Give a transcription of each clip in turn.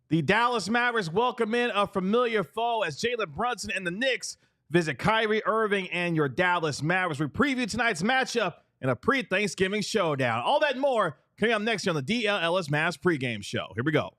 The Dallas Mavericks welcome in a familiar foe as Jalen Brunson and the Knicks visit Kyrie Irving and your Dallas Mavericks. We preview tonight's matchup in a pre-Thanksgiving showdown. All that and more coming up next here on the DLLS Mavs pregame show. Here we go.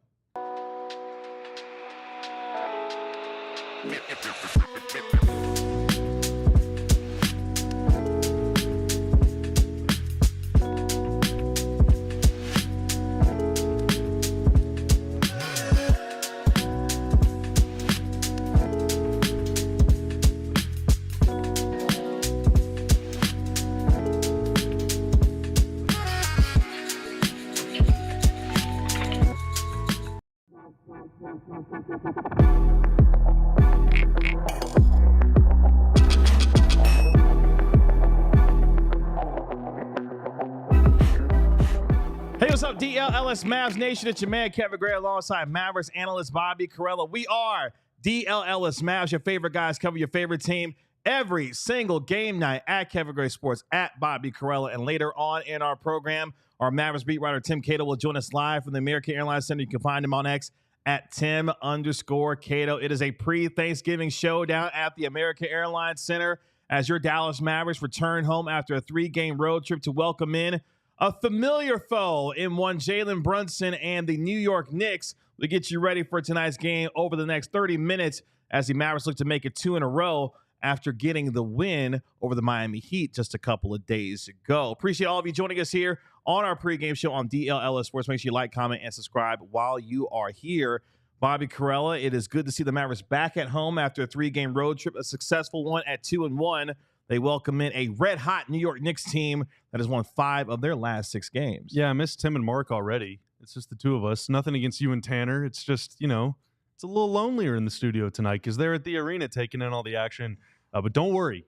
Hey, what's up, DLLS Mavs Nation? It's your man, Kevin Gray, alongside Mavericks analyst Bobby Karalla. We are DLLS Mavs, your favorite guys cover your favorite team every single game night at Kevin Gray Sports, at Bobby Karalla. And later on in our program, our Mavericks beat writer Tim Cato will join us live from the American Airlines Center. You can find him on X at Tim_Cato. It is a pre-Thanksgiving showdown at the American Airlines Center as your Dallas Mavericks return home after a 3-game road trip to welcome in a familiar foe in one Jalen Brunson and the New York Knicks. We get you ready for tonight's game over the next 30 minutes as the Mavericks look to make it 2 in a row after getting the win over the Miami Heat just a couple of days ago. Appreciate all of you joining us here on our pregame show on DLLS Sports. Make sure you like, comment, and subscribe while you are here. Bobby Karalla, it is good to see the Mavericks back at home after a 3-game road trip, a successful one at 2-1. They welcome in a red-hot New York Knicks team that has won 5 of their last 6 games. Yeah, I missed Tim and Mark already. It's just the two of us. Nothing against you and Tanner. It's just, you know, it's a little lonelier in the studio tonight because they're at the arena taking in all the action. But don't worry.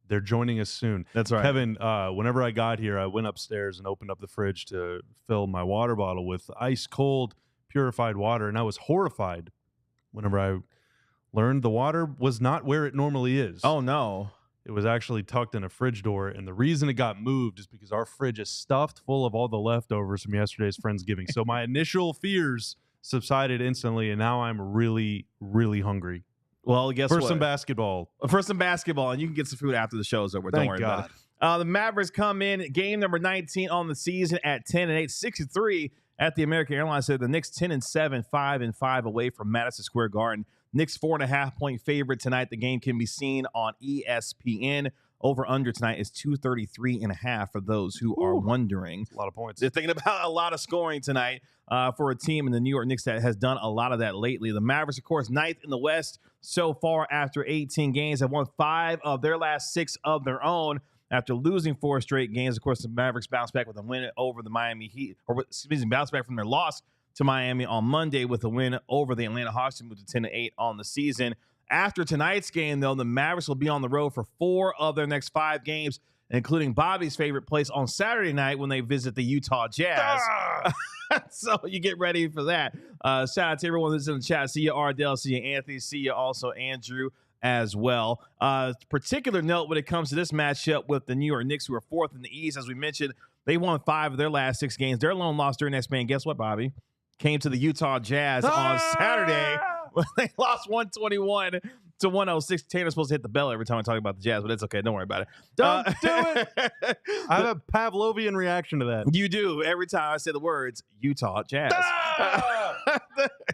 They're joining us soon. That's right. Kevin, whenever I got here, I went upstairs and opened up the fridge to fill my water bottle with ice-cold, purified water, and I was horrified whenever I learned the water was not where it normally is. Oh, no. It was actually tucked in a fridge door, and the reason it got moved is because our fridge is stuffed full of all the leftovers from yesterday's Friendsgiving. So my initial fears subsided instantly, and now I'm really, really hungry. Well, guess what? For some basketball. For some basketball, and you can get some food after the show's over. Don't worry about it. The Mavericks come in, game number 19 on the season at 10-8, 63 at the American Airlines Center. The Knicks 10-7, 5-5 away from Madison Square Garden. Knicks 4.5-point favorite tonight. The game can be seen on ESPN. Over under tonight is 233.5 for those who are wondering. A lot of points. They're thinking about a lot of scoring tonight for a team in the New York Knicks that has done a lot of that lately. The Mavericks, of course, 9th in the West so far after 18 games. Have won 5 of their last 6 of their own after losing 4 straight games. Of course, the Mavericks bounced back with a win over the Miami Heat, or excuse me, bounced back from their loss to Miami on Monday with a win over the Atlanta Hawks to move to 10-8 on the season. After tonight's game, though, the Mavericks will be on the road for 4 of their next 5 games, including Bobby's favorite place on Saturday night when they visit the Utah Jazz. So you get ready for that. Shout out to everyone that's in the chat. See you, Ardell. See you, Anthony. See you also, Andrew, as well. Particular note when it comes to this matchup with the New York Knicks, who are 4th in the East. As we mentioned, they won 5 of their last 6 games. Their lone loss during that span, guess what, Bobby? Came to the Utah Jazz on Saturday when they lost 121 to 106. Tanner's supposed to hit the bell every time I talk about the Jazz, but it's okay. Don't worry about it. Don't do it. I have a Pavlovian reachation to that. You do. Every time I say the words Utah Jazz.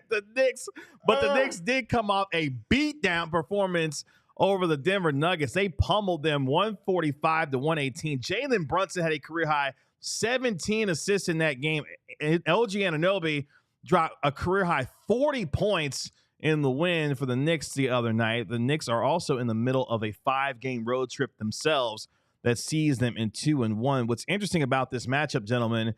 the Knicks, but the Knicks did come off a beatdown performance over the Denver Nuggets. They pummeled them 145 to 118. Jalen Brunson had a career high 17 assists in that game. LG Anunoby dropped a career-high 40 points in the win for the Knicks the other night. The Knicks are also in the middle of a 5-game road trip themselves that sees them in 2-1. What's interesting about this matchup, gentlemen,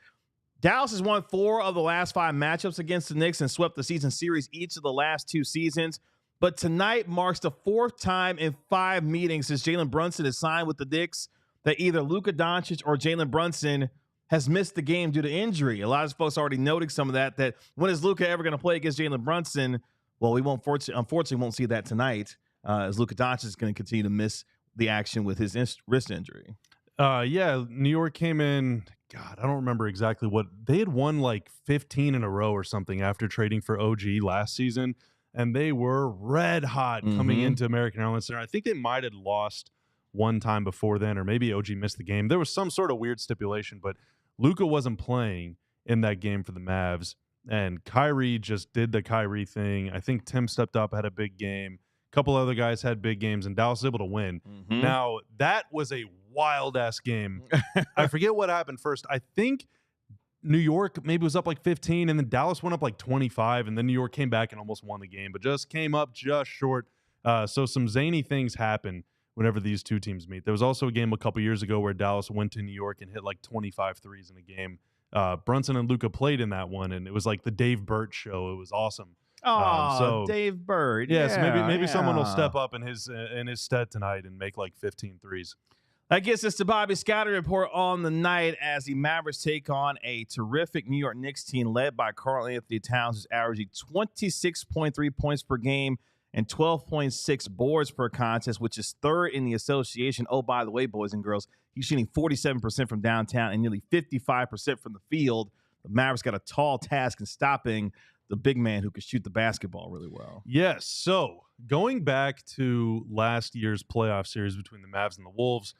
Dallas has won 4 of the last 5 matchups against the Knicks and swept the season series each of the last 2 seasons. But tonight marks the 4th time in 5 meetings since Jalen Brunson has signed with the Knicks that either lukadoncic or Jalen Brunson has missed the game due to injury. A lot of folks already noting some of that when is Luka ever going to play against Jalen Brunson? Well, we unfortunately won't see that tonight as Luka Doncic is going to continue to miss the action with his wrist injury. Yeah, New York came in. God, I don't remember exactly what they had won, like 15 in a row or something after trading for OG last season, and they were red hot coming into American Airlines Center. I think they might have lost one time before then, or maybe OG missed the game. There was some sort of weird stipulation, but Luka wasn't playing in that game for the Mavs, and Kyrie just did the Kyrie thing. I think Tim stepped up, had a big game. A couple other guys had big games, and Dallas was able to win. Now, that was a wild-ass game. I forget what happened first. I think New York maybe was up like 15, and then Dallas went up like 25, and then New York came back and almost won the game, but just came up just short. So some zany things happen whenever these two teams meet. There was also a game a couple years ago where Dallas went to New York and hit like 25 threes in a game. Brunson and Luka played in that one, and it was like the Dave Burt show. It was awesome. Oh, so Dave Burt. Yeah, so maybe someone will step up in his stead tonight and make like 15 threes. That gets us to Bobby Scotty report on the night as the Mavericks take on a terrific New York Knicks team led by Karl-Anthony Towns, who's averaging 26.3 points per game and 12.6 boards per contest, which is third in the association. Oh, by the way, boys and girls, he's shooting 47% from downtown and nearly 55% from the field. The Mavericks got a tall task in stopping the big man who could shoot the basketball really well. Yes. So going back to last year's playoff series between the Mavs and the Wolves,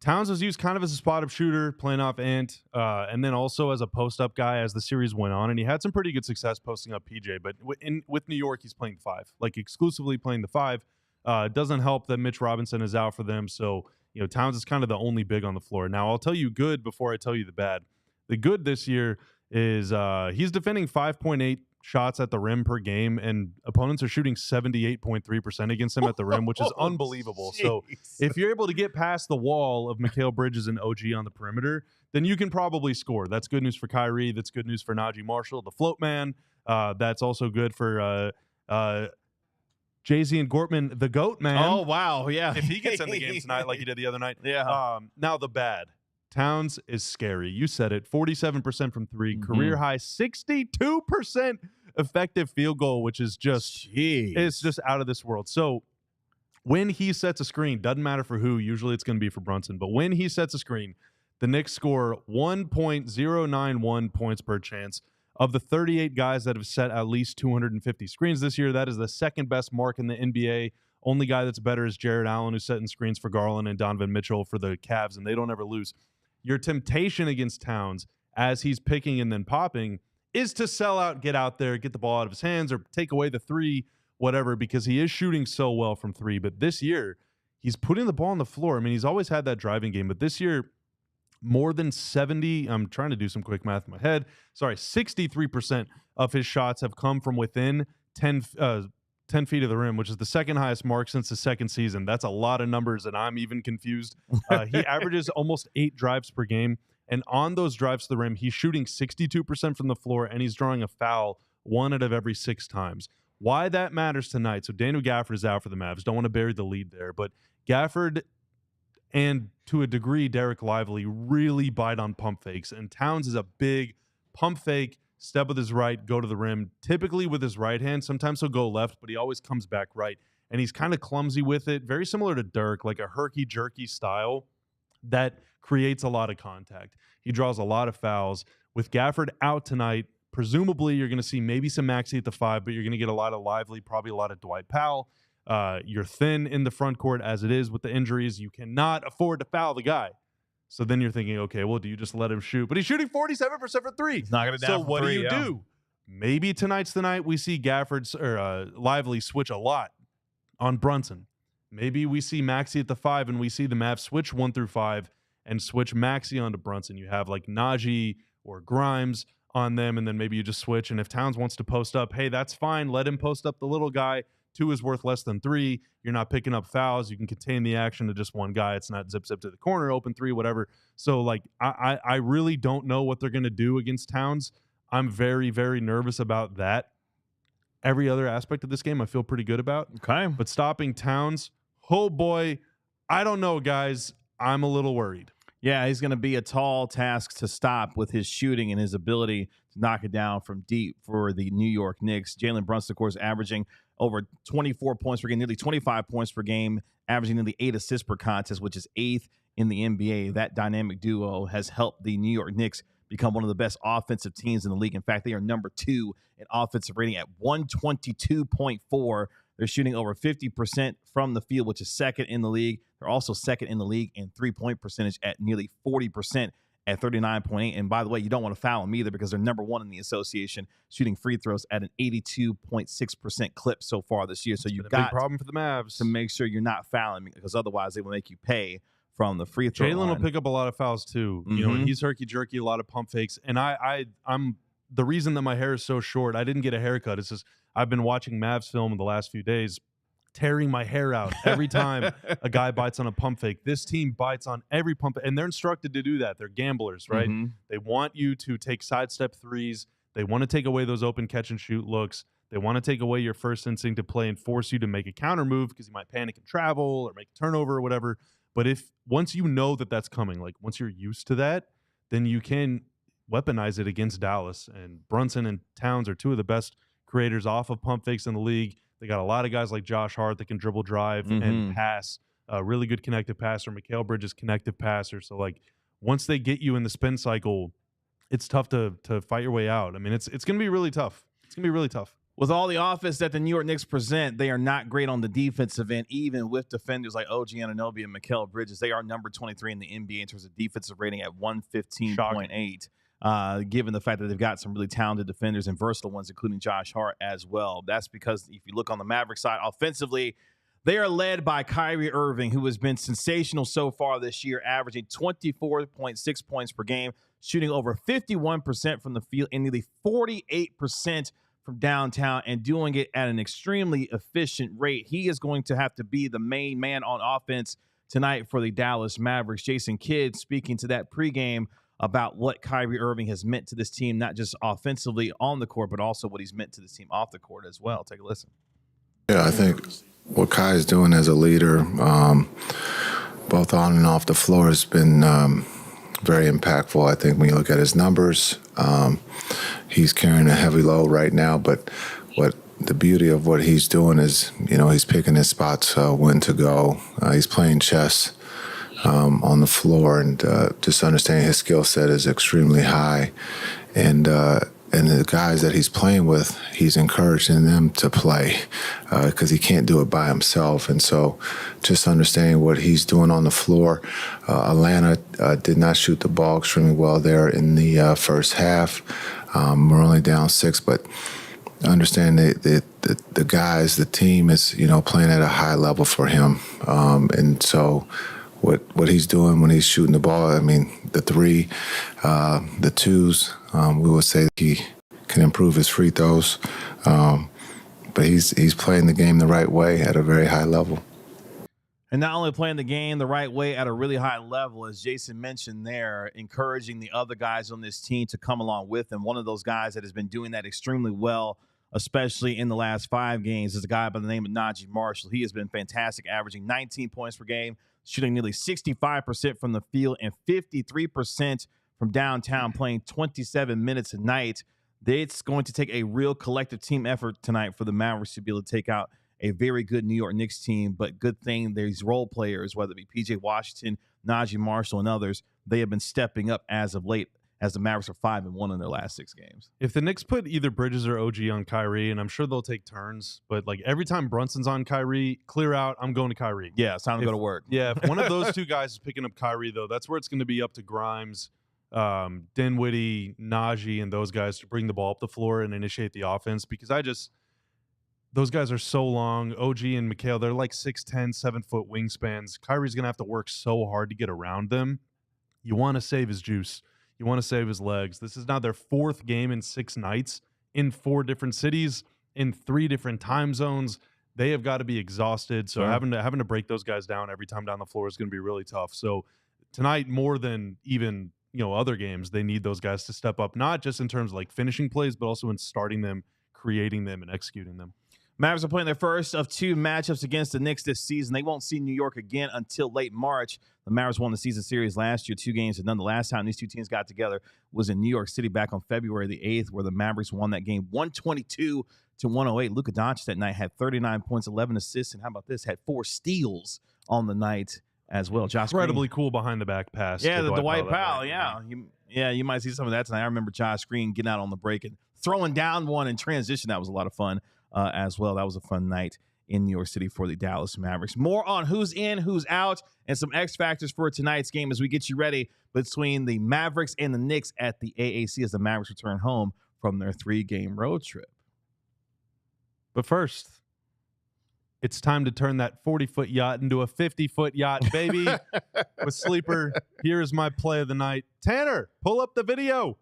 Towns was used kind of as a spot-up shooter, playing off Ant, and then also as a post-up guy as the series went on. And he had some pretty good success posting up PJ. But with New York, he's playing the 5, like exclusively playing the 5. It doesn't help that Mitch Robinson is out for them. So, Towns is kind of the only big on the floor. Now, I'll tell you good before I tell you the bad. The good this year is he's defending 5.8 shots at the rim per game, and opponents are shooting 78.3% against him at the rim, which is unbelievable. Geez. So if you're able to get past the wall of Mikal Bridges and OG on the perimeter, then you can probably score. That's good news for Kyrie. That's good news for Najee Marshall, the float man. That's also good for Jay-Z and Gortman, the GOAT man. Oh, wow. Yeah. If he gets in the game tonight like he did the other night. Yeah. Now the bad. Towns is scary. You said it. 47% from 3, career high 62% effective field goal, which is just it's just out of this world. So when he sets a screen, doesn't matter for who, usually it's going to be for Brunson, but when he sets a screen, the Knicks score 1.091 points per chance. Of the 38 guys that have set at least 250 screens this year, that is the second best mark in the NBA. Only guy that's better is Jared Allen, who's setting screens for Garland and Donovan Mitchell for the Cavs, and they don't ever lose. Your temptation against Towns as he's picking and then popping is to sell out, get out there, get the ball out of his hands, or take away the 3, whatever, because he is shooting so well from 3. But this year, he's putting the ball on the floor. I mean, he's always had that driving game, but this year, more than 70, I'm trying to do some quick math in my head. Sorry, 63% of his shots have come from within 10 feet of the rim, which is the second highest mark since the second season. That's a lot of numbers, and I'm even confused. He averages almost 8 drives per game, and on those drives to the rim, he's shooting 62% from the floor, and he's drawing a foul 1 out of every 6 times. Why that matters tonight, so Daniel Gafford is out for the Mavs. Don't want to bury the lead there, but Gafford and to a degree Derek Lively really bite on pump fakes, and Towns is a big pump fake, step with his right, go to the rim, typically with his right hand. Sometimes he'll go left, but he always comes back right, and he's kind of clumsy with it, very similar to Dirk, like a herky-jerky style that creates a lot of contact. He draws a lot of fouls. With Gafford out tonight, presumably you're going to see maybe some Maxey at the 5, but you're going to get a lot of Lively, probably a lot of Dwight Powell. You're thin in the front court as it is with the injuries. You cannot afford to foul the guy. So then you're thinking, okay, well, do you just let him shoot? But he's shooting 47% for 3. He's not going to down. So what do you do? Maybe tonight's the night we see Gafford or Lively switch a lot on Brunson. Maybe we see Maxey at the 5 and we see the Mavs switch 1 through 5 and switch Maxey onto Brunson. You have like Najee or Grimes on them, and then maybe you just switch. And if Towns wants to post up, hey, that's fine. Let him post up the little guy. 2 is worth less than 3. You're not picking up fouls. You can contain the action to just one guy. It's not zip to the corner, open 3, whatever. So, like, I really don't know what they're going to do against Towns. I'm very, very nervous about that. Every other aspect of this game I feel pretty good about. Okay. But stopping Towns, oh boy, I don't know, guys. I'm a little worried. Yeah, he's going to be a tall task to stop with his shooting and his ability to knock it down from deep for the New York Knicks. Jalen Brunson, of course, averaging over 24 points per game, nearly 25 points per game, averaging nearly 8 assists per contest, which is 8th in the NBA. That dynamic duo has helped the New York Knicks become one of the best offensive teams in the league. In fact, they are number 2 in offensive rating at 122.4. They're shooting over 50% from the field, which is second in the league. They're also second in the league in three-point percentage at nearly 40% at 39.8. And by the way, you don't want to foul them either because they're number 1 in the association, shooting free throws at an 82.6% clip so far this year. So you've got a big problem for the Mavs to make sure you're not fouling because otherwise they will make you pay from the free throw line. Jalen will pick up a lot of fouls too. You know, and he's herky-jerky, a lot of pump fakes. And I'm the reason that my hair is so short, I didn't get a haircut. It's just I've been watching Mavs film in the last few days, tearing my hair out every time a guy bites on a pump fake. This team bites on every pump, and they're instructed to do that. They're gamblers, right? They want you to take sidestep threes. They want to take away those open catch-and-shoot looks. They want to take away your first instinct to play and force you to make a counter move because you might panic and travel or make a turnover or whatever. But once you know that that's coming, like once you're used to that, then you can weaponize it against Dallas. And Brunson and Towns are 2 of the best creators off of pump fakes in the league. They got a lot of guys like Josh Hart that can dribble, drive, and pass. A really good connective passer. Mikal Bridges, connective passer. So, like, once they get you in the spin cycle, it's tough to fight your way out. I mean, it's going to be really tough. It's going to be really tough. With all the offense that the New York Knicks present, they are not great on the defensive end, even with defenders like OG Anunoby and Mikal Bridges. They are number 23 in the NBA in terms of defensive rating at 115.8. Given the fact that they've got some really talented defenders and versatile ones, including Josh Hart as well. That's because if you look on the Mavericks side, offensively, they are led by Kyrie Irving, who has been sensational so far this year, averaging 24.6 points per game, shooting over 51% from the field and nearly 48% from downtown, and doing it at an extremely efficient rate. He is going to have to be the main man on offense tonight for the Dallas Mavericks. Jason Kidd speaking to that pregame about what Kyrie Irving has meant to this team, not just offensively on the court, but also what he's meant to this team off the court as well. Take a listen. Yeah, I think what Kai is doing as a leader, both on and off the floor, has been very impactful. I think when you look at his numbers, he's carrying a heavy load right now, but what the beauty of what he's doing is, you know, he's picking his spots, when to go. He's playing chess on the floor, and just understanding his skill set is extremely high. And the guys that he's playing with, he's encouraging them to play because he can't do it by himself. And so just understanding what he's doing on the floor. Atlanta did not shoot the ball extremely well there in the first half. We're only down 6, but understand that the guys, the team is, you know, playing at a high level for him. And so what he's doing when he's shooting the ball, I mean, the 3, the 2s, we would say he can improve his free throws. But he's playing the game the right way at a very high level. And not only playing the game the right way at a really high level, as Jason mentioned there, encouraging the other guys on this team to come along with him. One of those guys that has been doing that extremely well, especially in the last 5 games, is a guy by the name of Naji Marshall. He has been fantastic, averaging 19 points per game, shooting nearly 65% from the field and 53% from downtown, playing 27 minutes a night. It's going to take a real collective team effort tonight for the Mavericks to be able to take out a very good New York Knicks team, but good thing these role players, whether it be P.J. Washington, Naji Marshall, and others, they have been stepping up as of late, as the Mavericks are 5-1 in their last 6 games. If the Knicks put either Bridges or OG on Kyrie, and I'm sure they'll take turns, but like every time Brunson's on Kyrie, clear out, I'm going to Kyrie. Yeah, it's time to go to work. Yeah, if one of those 2 guys is picking up Kyrie, though, that's where it's going to be up to Grimes, Dinwiddie, Najee, and those guys to bring the ball up the floor and initiate the offense, because those guys are so long. OG and Mikal, they're like 6'10", 7-foot wingspans. Kyrie's going to have to work so hard to get around them. You want to save his juice. You want to save his legs. This is now their 4th game in 6 nights in 4 different cities, in 3 different time zones. They have got to be exhausted. So having to break those guys down every time down the floor is going to be really tough. So tonight, more than even, you know, other games, they need those guys to step up, not just in terms of like finishing plays, but also in starting them, creating them, and executing them. Mavs are playing their first of 2 matchups against the Knicks this season. They won't see New York again until late March. The Mavs won the season series last year, 2 games, and none. The last time these two teams got together was in New York City back on February the 8th, where the Mavericks won that game 122-108. Luka that night had 39 points, 11 assists, and how about this? Had 4 steals on the night as well. Josh Incredibly Green. cool behind the back pass. Yeah, the Dwight Powell. Right. You might see some of that tonight. I remember Josh Green getting out on the break and throwing down one in transition. That was a lot of fun as well. That was a fun night in New York City for the Dallas Mavericks. More on who's in, who's out, and some X factors for tonight's game as we get you ready between the Mavericks and the Knicks at the AAC as the Mavericks return home from their 3-game road trip. But first, it's time to turn that 40-foot yacht into a 50-foot yacht, baby. With Sleeper, here's my play of the night. Tanner, pull up the video.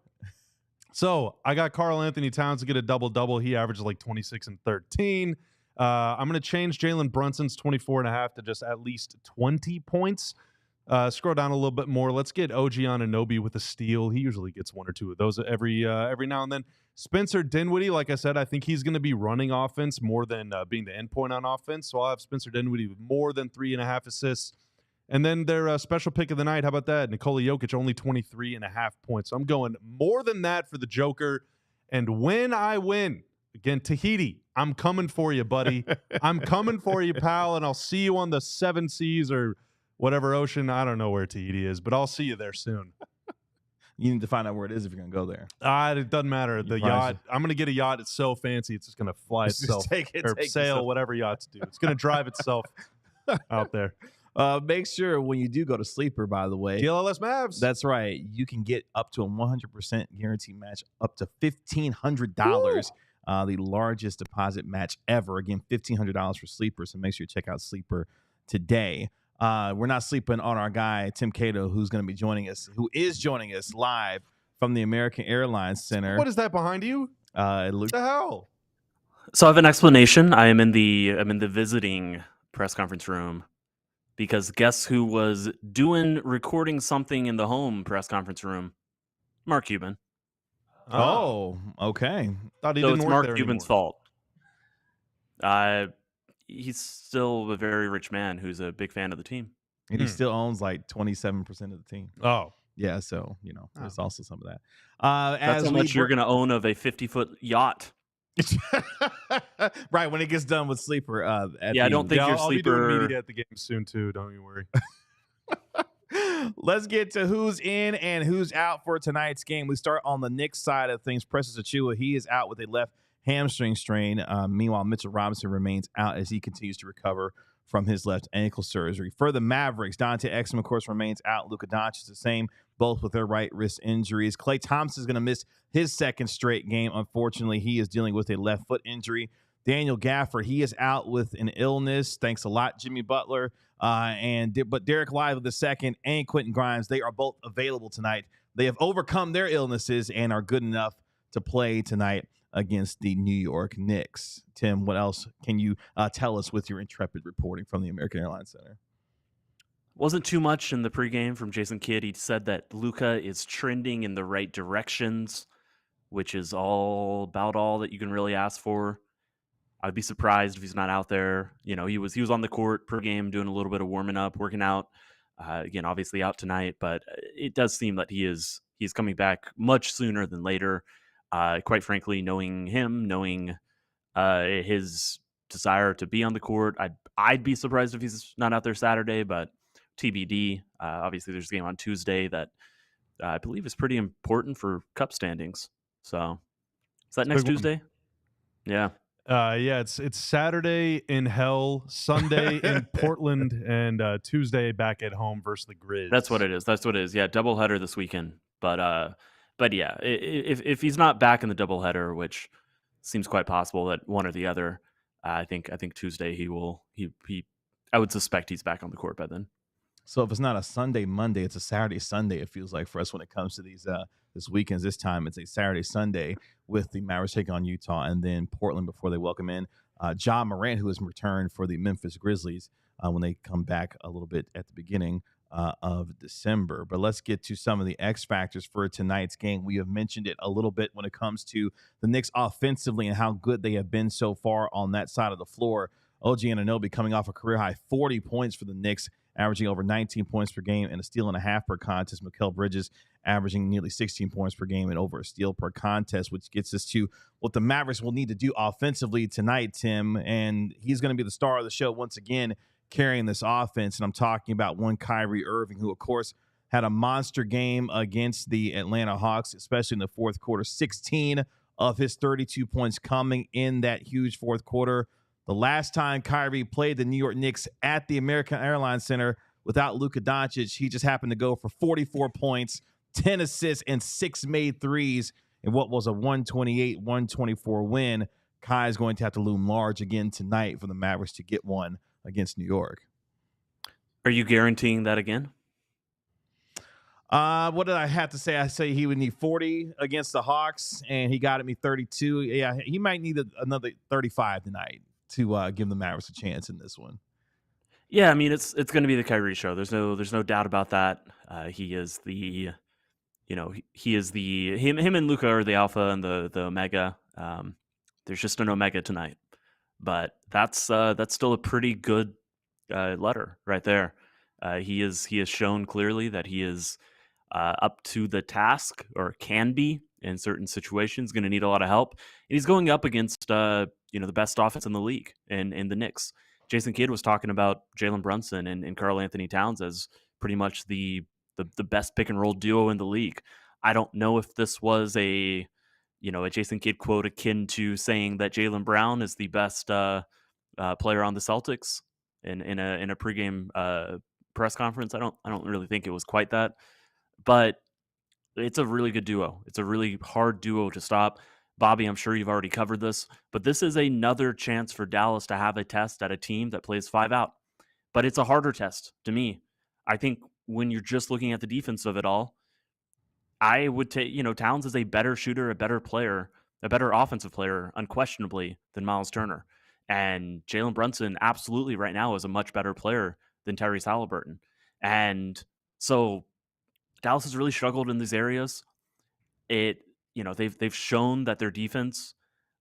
So I got Karl-Anthony Towns to get a double-double. He averages like 26 and 13. I'm going to change Jalen Brunson's 24.5 to just at least 20 points. Scroll down a little bit more. Let's get OG Anunoby with a steal. He usually gets 1 or 2 of those every now and then. Spencer Dinwiddie, like I said, I think he's going to be running offense more than being the endpoint on offense. So I'll have Spencer Dinwiddie with more than 3.5 assists. And then their special pick of the night, how about that? Nikola Jokic, only 23.5 points. So I'm going more than that for the Joker. And when I win, again, Tahiti, I'm coming for you, buddy. I'm coming for you, pal, and I'll see you on the 7 seas or whatever ocean. I don't know where Tahiti is, but I'll see you there soon. You need to find out where it is if you're going to go there. It doesn't matter. The yacht, I'm going to get a yacht. It's so fancy. It's just going to fly itself. Take sail, whatever yachts do. It's going to drive itself out there. Make sure when you do go to Sleeper, by the way. DLLS Mavs. That's right. You can get up to a 100% guarantee match up to $1,500. The largest deposit match ever. Again, $1,500 for Sleeper. So make sure you check out Sleeper today. We're not sleeping on our guy, Tim Cato, who is joining us live from the American Airlines Center. What is that behind you? What the hell? So I have an explanation. I'm in the visiting press conference room because guess who was recording something in the home press conference room? Mark Cuban. Oh, okay. Thought he so didn't it's work Mark there Cuban's anymore. fault. He's still a very rich man who's a big fan of the team. And he still owns like 27% of the team. Oh. Yeah, so, there's also some of that. That's how much you're going to own of a 50-foot yacht. Right, when it gets done with Sleeper. I don't think your I'll Sleeper... be doing media at the game soon, too. Don't you worry. Let's get to who's in and who's out for tonight's game. We start on the Knicks side of things. Precious Achiuwa, he is out with a left hamstring strain. Meanwhile, Mitchell Robinson remains out as he continues to recover from his left ankle surgery. For the Mavericks, Dante Exum, of course, remains out. Lukadoncic is the same, both with their right wrist injuries. Klay Thompson is going to miss his 2nd straight game. Unfortunately, he is dealing with a left foot injury. Daniel Gafford, he is out with an illness. Thanks a lot, Jimmy Butler. But Derek Lively the second and Quentin Grimes, they are both available tonight. They have overcome their illnesses and are good enough to play tonight against the New York Knicks. Tim, what else can you tell us with your intrepid reporting from the American Airlines Center? Wasn't too much in the pregame from Jason Kidd. He said that Luka is trending in the right directions, which is all that you can really ask for. I'd be surprised if he's not out there. He was on the court pregame doing a little bit of warming up, working out. Again, obviously out tonight, but it does seem that he's coming back much sooner than later. Quite frankly, knowing him, knowing his desire to be on the court, I'd be surprised if he's not out there Saturday, but TBD. Obviously, there's a game on Tuesday that I believe is pretty important for Cup standings. So, is that next Tuesday? Yeah. It's Saturday in hell, Sunday in Portland, and Tuesday back at home versus the Grizz. That's what it is. Yeah, doubleheader this weekend. But yeah, if he's not back in the doubleheader, which seems quite possible that one or the other, I think Tuesday I would suspect he's back on the court by then. So if it's not a Sunday Monday, it's a Saturday Sunday. It feels like for us when it comes to these this weekends. This time it's a Saturday Sunday with the Mavericks taking on Utah and then Portland before they welcome in Ja Morant, who has returned for the Memphis Grizzlies when they come back a little bit at the beginning of December. But let's get to some of the X factors for tonight's game. We have mentioned it a little bit when it comes to the Knicks offensively and how good they have been so far on that side of the floor. OG Anunoby coming off a career-high 40 points for the Knicks, averaging over 19 points per game and a steal and a half per contest. Mikal Bridges averaging nearly 16 points per game and over a steal per contest, which gets us to what the Mavericks will need to do offensively tonight, Tim. And he's going to be the star of the show once again, carrying this offense. And I'm talking about one Kyrie Irving, who, of course, had a monster game against the Atlanta Hawks, especially in the fourth quarter. 16 of his 32 points coming in that huge fourth quarter. The last time Kyrie played the New York Knicks at the American Airlines Center without Luka-Doncic, he just happened to go for 44 points, 10 assists, and 6 made threes in what was a 128-124 win. Kai is going to have to loom large again tonight for the Mavericks to get one against New York. Are you guaranteeing that again? What did I have to say? I say he would need 40 against the Hawks, and he got me 32. Yeah, he might need another 35 tonight to give the Mavericks a chance in this one. Yeah, I mean it's going to be the Kyrie show. There's no doubt about that. He is the, he is the him and Luka are the alpha and the omega. There's just an omega tonight, but that's still a pretty good letter right there. He has shown clearly that he is up to the task, or can be in certain situations. Going to need a lot of help, and he's going up against the best offense in the league in the Knicks. Jason Kidd was talking about Jalen Brunson and Karl-Anthony Towns as pretty much the best pick and roll duo in the league. I don't know if this was a Jason Kidd quote akin to saying that Jaylen Brown is the best player on the Celtics in a pregame press conference. I don't really think it was quite that, but it's a really good duo. It's a really hard duo to stop. Bobby, I'm sure you've already covered this, but this is another chance for Dallas to have a test at a team that plays 5 out. But it's a harder test to me. I think when you're just looking at the defense of it all, I would take, Towns is a better shooter, a better player, a better offensive player, unquestionably, than Miles Turner. And Jalen Brunson absolutely right now is a much better player than Tyrese Halliburton. And so Dallas has really struggled in these areas. They've shown that their defense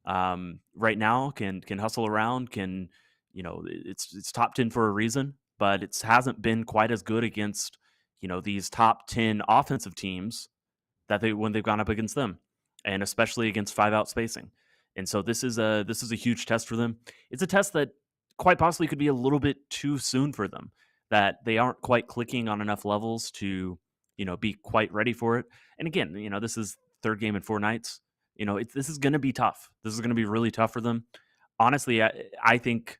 right now can hustle around, it's top 10 for a reason, but it hasn't been quite as good against these top 10 offensive teams when they've gone up against them, and especially against 5-out spacing. And so this is a huge test for them. It's a test that quite possibly could be a little bit too soon for them, that they aren't quite clicking on enough levels to be quite ready for it. And again, this is third game in 4 nights. This is going to be tough. This is going to be really tough for them. Honestly, I think,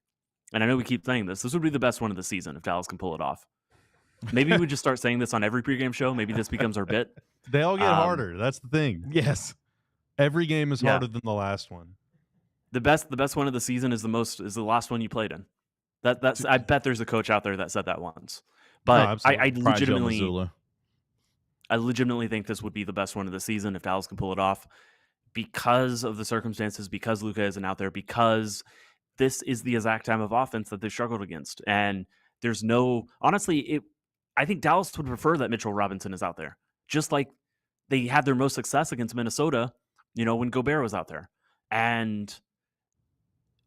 and I know we keep saying this would be the best one of the season if Dallas can pull it off. Maybe we just start saying this on every pregame show. Maybe this becomes our bit. They all get harder. That's the thing. Yes. Every game is harder than the last one. The best one of the season is the last one you played in. That's I bet there's a coach out there that said that once. But no, I legitimately think this would be the best one of the season if Dallas can pull it off, because of the circumstances, because Luka isn't out there, because this is the exact time of offense that they've struggled against. And there's I think Dallas would prefer that Mitchell Robinson is out there, just like they had their most success against Minnesota, when Gobert was out there. And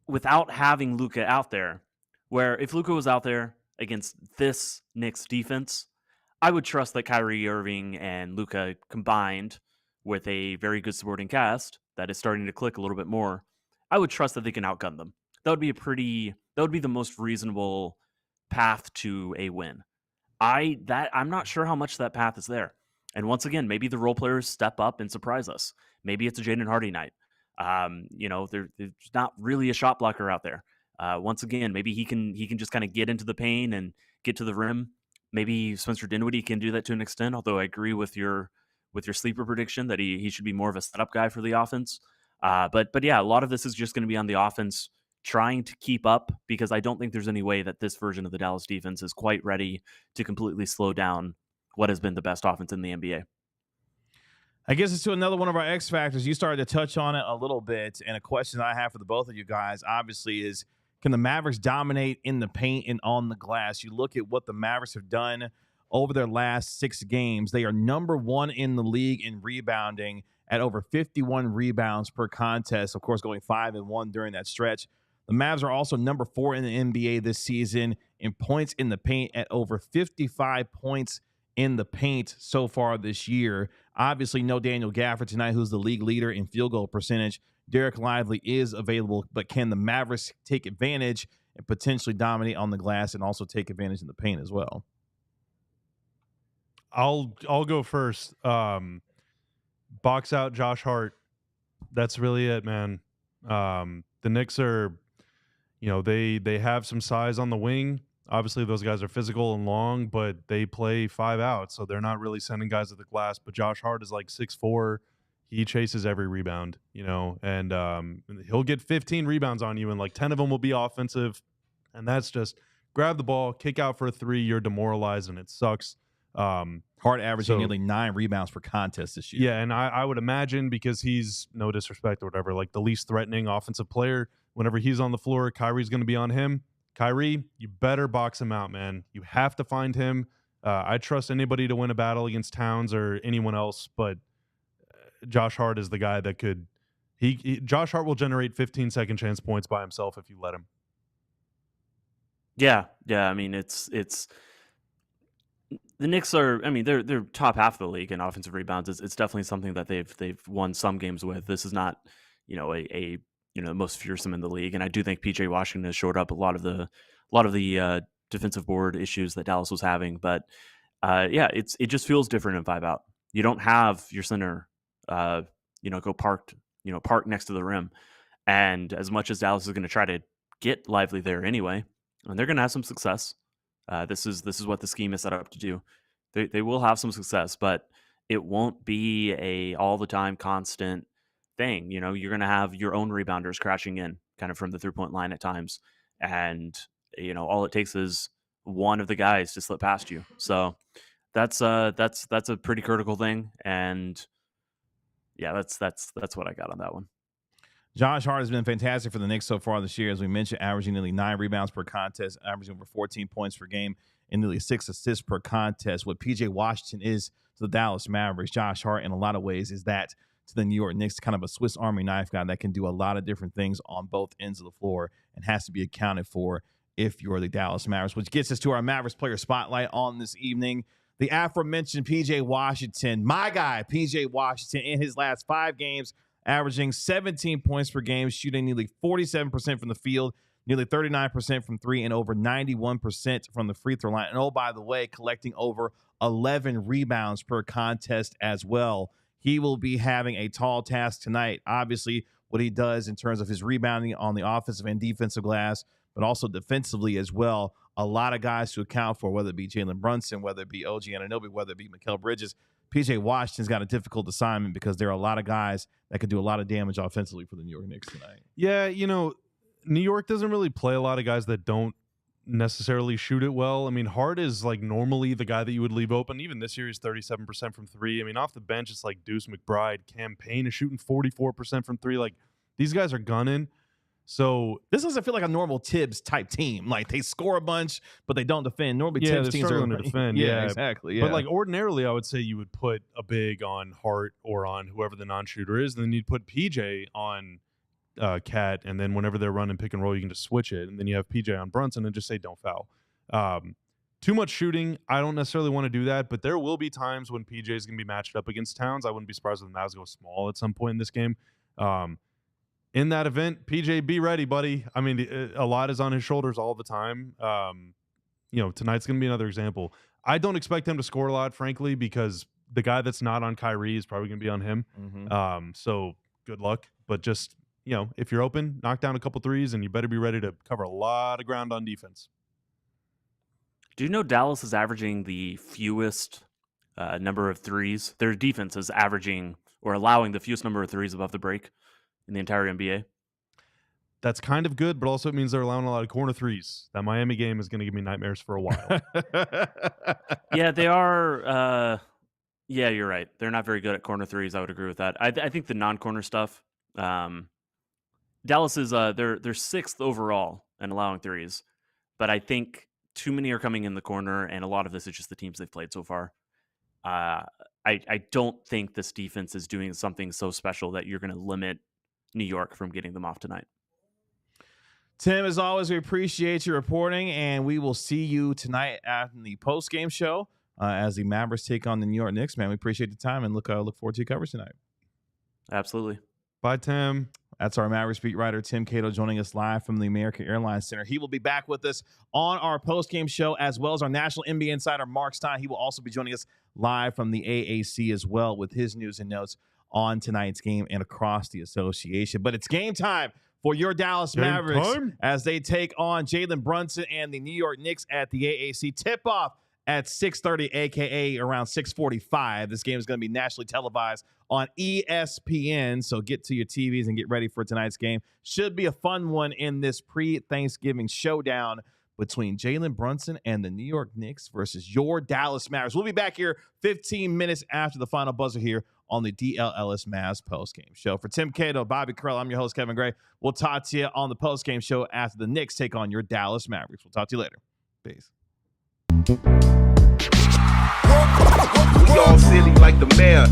without having Luka out there, where if Luka was out there against this Knicks defense, I would trust that Kyrie Irving and Luka combined with a very good supporting cast that is starting to click a little bit more, I would trust that they can outgun them. That would be the most reasonable path to a win. I'm not sure how much that path is there. And once again, maybe the role players step up and surprise us. Maybe it's a Jaden Hardy night. There's not really a shot blocker out there. Once again, maybe he can just kind of get into the paint and get to the rim. Maybe Spencer Dinwiddie can do that to an extent, although I agree with your sleeper prediction that he should be more of a setup guy for the offense. But yeah, a lot of this is just going to be on the offense trying to keep up, because I don't think there's any way that this version of the Dallas defense is quite ready to completely slow down what has been the best offense in the NBA. I guess it's to another one of our X factors. You started to touch on it a little bit, and a question I have for the both of you guys, obviously, is can the Mavericks dominate in the paint and on the glass? You look at what the Mavericks have done over their last 6 games. They are number 1 in the league in rebounding at over 51 rebounds per contest, of course, going 5-1 during that stretch. The Mavs are also number 4 in the NBA this season in points in the paint at over 55 points in the paint so far this year. Obviously, no Daniel Gafford tonight, who's the league leader in field goal percentage. Derek Lively is available, but can the Mavericks take advantage and potentially dominate on the glass and also take advantage in the paint as well? I'll go first. Box out Josh Hart. That's really it, man. The Knicks are, they have some size on the wing. Obviously, those guys are physical and long, but they play 5 out, so they're not really sending guys to the glass. But Josh Hart is like 6'4". He chases every rebound, and he'll get 15 rebounds on you, and like 10 of them will be offensive. And that's just grab the ball, kick out for a 3, you're demoralized, and it sucks. Hart averaging nearly 9 rebounds per contest this year. Yeah, and I would imagine, because he's, no disrespect or whatever, like the least threatening offensive player, whenever he's on the floor, Kyrie's going to be on him. Kyrie, you better box him out, man. You have to find him. I trust anybody to win a battle against Towns or anyone else, but Josh Hart is the guy that could. Josh Hart will generate 15 second chance points by himself if you let him. Yeah. I mean, it's the Knicks are. I mean, they're top half of the league in offensive rebounds. It's definitely something that they've won some games with. This is not, a most fearsome in the league, and I do think PJ Washington has shored up a lot of the defensive board issues that Dallas was having. But it just feels different in 5 out. You don't have your center, go park next to the rim, and as much as Dallas is going to try to get Lively there anyway, and they're going to have some success. This is what the scheme is set up to do. They will have some success, but it won't be a all the time constant thing. You're going to have your own rebounders crashing in kind of from the 3-point line at times. And, all it takes is one of the guys to slip past you. So that's a pretty critical thing. And yeah, that's what I got on that one. Josh Hart has been fantastic for the Knicks so far this year, as we mentioned, averaging nearly 9 rebounds per contest, averaging over 14 points per game, and nearly 6 assists per contest. What PJ Washington is to the Dallas Mavericks, Josh Hart in a lot of ways is that to the New York Knicks, kind of a Swiss Army knife guy that can do a lot of different things on both ends of the floor and has to be accounted for if you're the Dallas Mavericks, which gets us to our Mavericks player spotlight on this evening. The aforementioned PJ Washington, my guy, PJ Washington, in his last 5 games, averaging 17 points per game, shooting nearly 47% from the field, nearly 39% from 3, and over 91% from the free throw line. And oh, by the way, collecting over 11 rebounds per contest as well. He will be having a tall task tonight. Obviously, what he does in terms of his rebounding on the offensive and defensive glass, but also defensively as well. A lot of guys to account for, whether it be Jalen Brunson, whether it be OG Anunoby, whether it be Mikal Bridges. PJ Washington's got a difficult assignment because there are a lot of guys that could do a lot of damage offensively for the New York Knicks tonight. Yeah, New York doesn't really play a lot of guys that don't necessarily shoot it well. I mean, Hart is like normally the guy that you would leave open. Even this year, he's 37% from 3. I mean, off the bench, it's like Deuce McBride. Cam Payne is shooting 44% from 3. Like, these guys are gunning. So this doesn't feel like a normal Tibbs type team. Like, they score a bunch, but they don't defend. Normally, Tibbs teams are struggling to defend. Yeah, exactly. Yeah. But like ordinarily, I would say you would put a big on Hart or on whoever the non-shooter is, and then you'd put PJ on Cat, and then whenever they're running pick and roll, you can just switch it, and then you have PJ on Brunson and just say don't foul. Too much shooting, I don't necessarily want to do that, but there will be times when PJ is going to be matched up against Towns. I wouldn't be surprised if the Mavs go small at some point in this game. In that event, PJ, be ready, buddy. I mean, a lot is on his shoulders all the time. Tonight's going to be another example. I don't expect him to score a lot, frankly, because the guy that's not on Kyrie is probably going to be on him. Mm-hmm. So good luck, but just if you're open, knock down a couple threes, and you better be ready to cover a lot of ground on defense. Do you know Dallas is averaging the fewest number of threes? Their defense is averaging or allowing the fewest number of threes above the break in the entire NBA. That's kind of good, but also it means they're allowing a lot of corner threes. That Miami game is going to give me nightmares for a while. Yeah, they are. Yeah, you're right. They're not very good at corner threes. I would agree with that. I think the non-corner stuff. Dallas is they're 6th overall in allowing threes, but I think too many are coming in the corner, and a lot of this is just the teams they've played so far. I don't think this defense is doing something so special that you're going to limit New York from getting them off tonight. Tim, as always, we appreciate your reporting, and we will see you tonight at the post-game show as the Mavericks take on the New York Knicks. Man, we appreciate the time and look forward to your coverage tonight. Absolutely. Bye, Tim. That's our Mavericks beat writer, Tim Cato, joining us live from the American Airlines Center. He will be back with us on our post-game show, as well as our national NBA insider, Mark Stein. He will also be joining us live from the AAC as well with his news and notes on tonight's game and across the association. But it's game time for your Dallas Mavericks as they take on Jalen Brunson and the New York Knicks at the AAC. Tip-off at 6:30, a.k.a. around 6:45. This game is going to be nationally televised on ESPN, so get to your TVs and get ready for tonight's game. Should be a fun one in this pre-Thanksgiving showdown between Jalen Brunson and the New York Knicks versus your Dallas Mavericks. We'll be back here 15 minutes after the final buzzer here on the DLLS Mavs postgame show. For Tim Cato, Bobby Karell, I'm your host, Kevin Gray. We'll talk to you on the postgame show after the Knicks take on your Dallas Mavericks. We'll talk to you later. Peace. We all silly like the mayor.